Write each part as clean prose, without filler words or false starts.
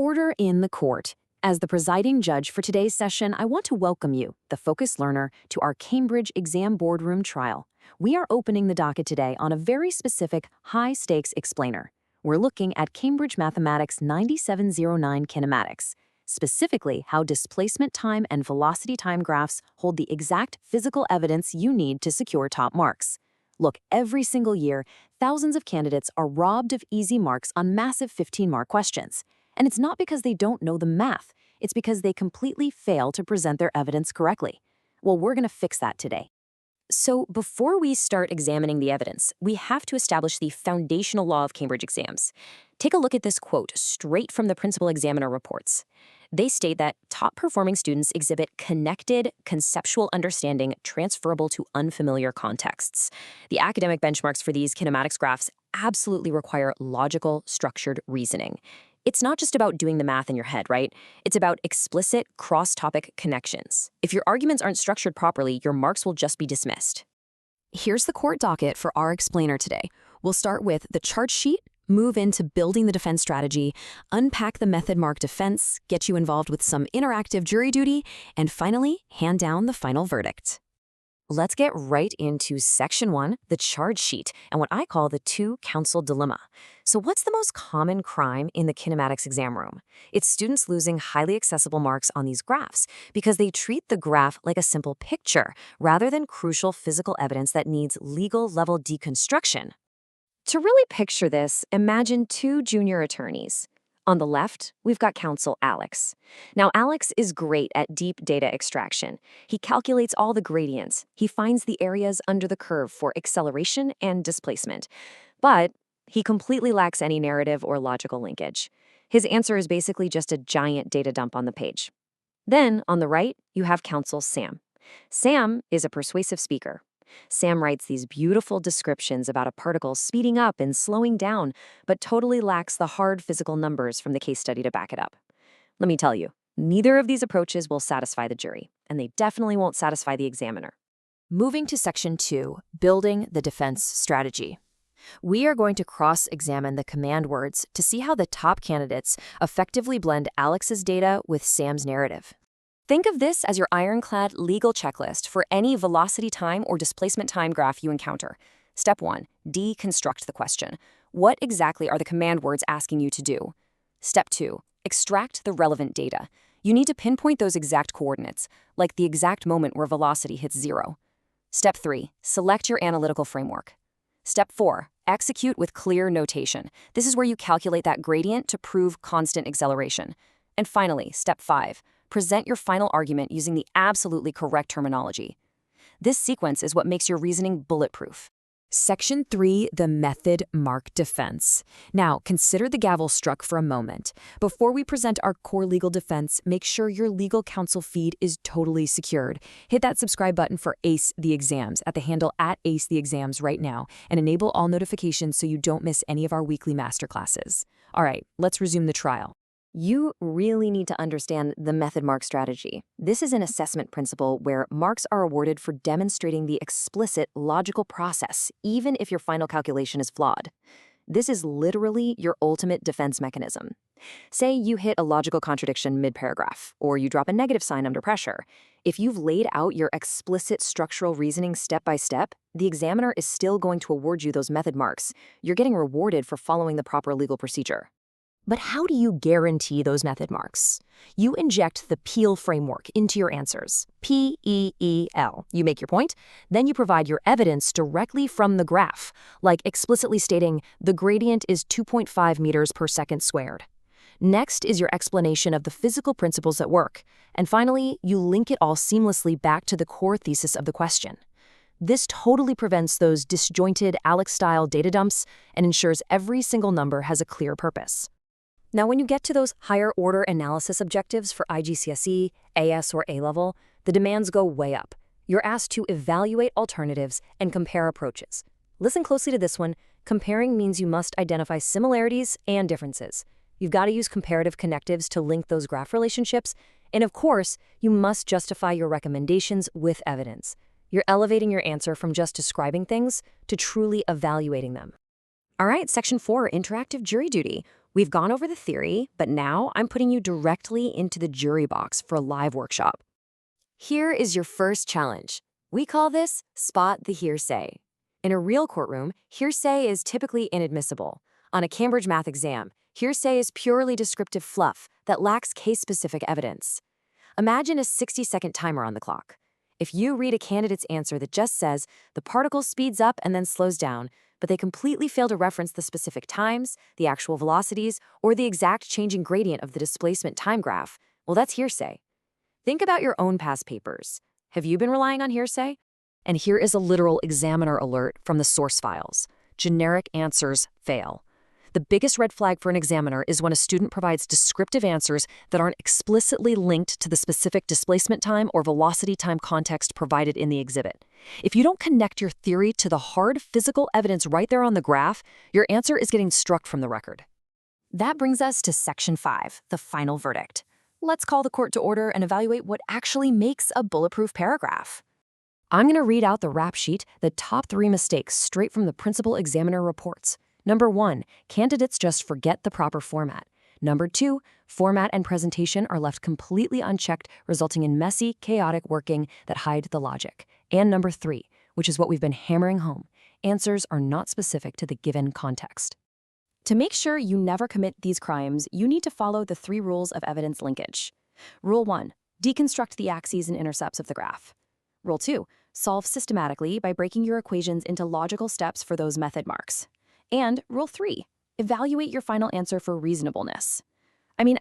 Order in the court. As the presiding judge for today's session, I want to welcome you, the focused learner, to our Cambridge exam boardroom trial. We are opening the docket today on a very specific, high-stakes explainer. We're looking at Cambridge Mathematics 9709 Kinematics, specifically how displacement time and velocity time graphs hold the exact physical evidence you need to secure top marks. Look, every single year, thousands of candidates are robbed of easy marks on massive 15-mark questions. And it's not because they don't know the math, it's because they completely fail to present their evidence correctly. Well, we're going to fix that today. So before we start examining the evidence, we have to establish the foundational law of Cambridge exams. Take a look at this quote straight from the principal examiner reports. They state that top-performing students exhibit connected, conceptual understanding transferable to unfamiliar contexts. The academic benchmarks for these kinematics graphs absolutely require logical, structured reasoning. It's not just about doing the math in your head, right? It's about explicit, cross-topic connections. If your arguments aren't structured properly, your marks will just be dismissed. Here's the court docket for our explainer today. We'll start with the chart sheet, move into building the defense strategy, unpack the method mark defense, get you involved with some interactive jury duty, and finally, hand down the final verdict. Let's get right into Section 1, the charge sheet, and what I call the two-counsel dilemma. So what's the most common crime in the kinematics exam room? It's students losing highly accessible marks on these graphs because they treat the graph like a simple picture rather than crucial physical evidence that needs legal-level deconstruction. To really picture this, imagine two junior attorneys. On the left, we've got counsel Alex. Now, Alex is great at deep data extraction. He calculates all the gradients. He finds the areas under the curve for acceleration and displacement. But he completely lacks any narrative or logical linkage. His answer is basically just a giant data dump on the page. Then, on the right, you have counsel Sam. Sam is a persuasive speaker. Sam writes these beautiful descriptions about a particle speeding up and slowing down, but totally lacks the hard physical numbers from the case study to back it up. Let me tell you, neither of these approaches will satisfy the jury, and they definitely won't satisfy the examiner. Moving to Section 2, building the defense strategy. We are going to cross-examine the command words to see how the top candidates effectively blend Alex's data with Sam's narrative. Think of this as your ironclad legal checklist for any velocity time or displacement time graph you encounter. Step 1, deconstruct the question. What exactly are the command words asking you to do? Step 2, extract the relevant data. You need to pinpoint those exact coordinates, like the exact moment where velocity hits 0. Step 3, select your analytical framework. Step 4, execute with clear notation. This is where you calculate that gradient to prove constant acceleration. And finally, Step 5, present your final argument using the absolutely correct terminology. This sequence is what makes your reasoning bulletproof. Section 3, the method mark defense. Now, consider the gavel struck for a moment. Before we present our core legal defense, make sure your legal counsel feed is totally secured. Hit that subscribe button for Ace the Exams at the handle @Ace the Exams right now, and enable all notifications so you don't miss any of our weekly masterclasses. All right, let's resume the trial. You really need to understand the method mark strategy. This is an assessment principle where marks are awarded for demonstrating the explicit logical process, even if your final calculation is flawed. This is literally your ultimate defense mechanism. Say you hit a logical contradiction mid-paragraph, or you drop a negative sign under pressure. If you've laid out your explicit structural reasoning step by step, the examiner is still going to award you those method marks. You're getting rewarded for following the proper legal procedure. But how do you guarantee those method marks? You inject the PEEL framework into your answers. P-E-E-L. You make your point, then you provide your evidence directly from the graph, like explicitly stating the gradient is 2.5 meters per second squared. Next is your explanation of the physical principles at work. And finally, you link it all seamlessly back to the core thesis of the question. This totally prevents those disjointed Alex-style data dumps and ensures every single number has a clear purpose. Now, when you get to those higher-order analysis objectives for IGCSE, AS, or A-level, the demands go way up. You're asked to evaluate alternatives and compare approaches. Listen closely to this one. Comparing means you must identify similarities and differences. You've got to use comparative connectives to link those graph relationships. And of course, you must justify your recommendations with evidence. You're elevating your answer from just describing things to truly evaluating them. All right, Section 4, interactive jury duty. We've gone over the theory, but now I'm putting you directly into the jury box for a live workshop. Here is your first challenge. We call this Spot the Hearsay. In a real courtroom, hearsay is typically inadmissible. On a Cambridge math exam, hearsay is purely descriptive fluff that lacks case-specific evidence. Imagine a 60-second timer on the clock. If you read a candidate's answer that just says the particle speeds up and then slows down, but they completely fail to reference the specific times, the actual velocities, or the exact changing gradient of the displacement time graph, well, that's hearsay. Think about your own past papers. Have you been relying on hearsay? And here is a literal examiner alert from the source files. Generic answers fail. The biggest red flag for an examiner is when a student provides descriptive answers that aren't explicitly linked to the specific displacement time or velocity time context provided in the exhibit. If you don't connect your theory to the hard physical evidence right there on the graph, your answer is getting struck from the record. That brings us to Section 5, the final verdict. Let's call the court to order and evaluate what actually makes a bulletproof paragraph. I'm going to read out the rap sheet, the top 3 mistakes straight from the principal examiner reports. Number 1, candidates just forget the proper format. Number 2, format and presentation are left completely unchecked, resulting in messy, chaotic working that hide the logic. And number 3, which is what we've been hammering home, answers are not specific to the given context. To make sure you never commit these crimes, you need to follow the 3 rules of evidence linkage. Rule 1, deconstruct the axes and intercepts of the graph. Rule 2, solve systematically by breaking your equations into logical steps for those method marks. And Rule 3, evaluate your final answer for reasonableness.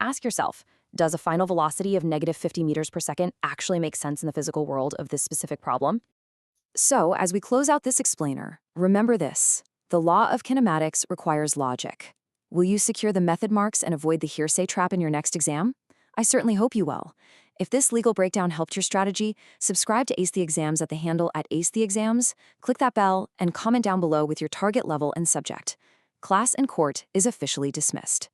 Ask yourself, does a final velocity of -50 meters per second actually make sense in the physical world of this specific problem? So, as we close out this explainer, remember this. The law of kinematics requires logic. Will you secure the method marks and avoid the hearsay trap in your next exam? I certainly hope you will. If this legal breakdown helped your strategy, subscribe to Ace the Exams at the handle @AceTheExams, click that bell, and comment down below with your target level and subject. Class and court is officially dismissed.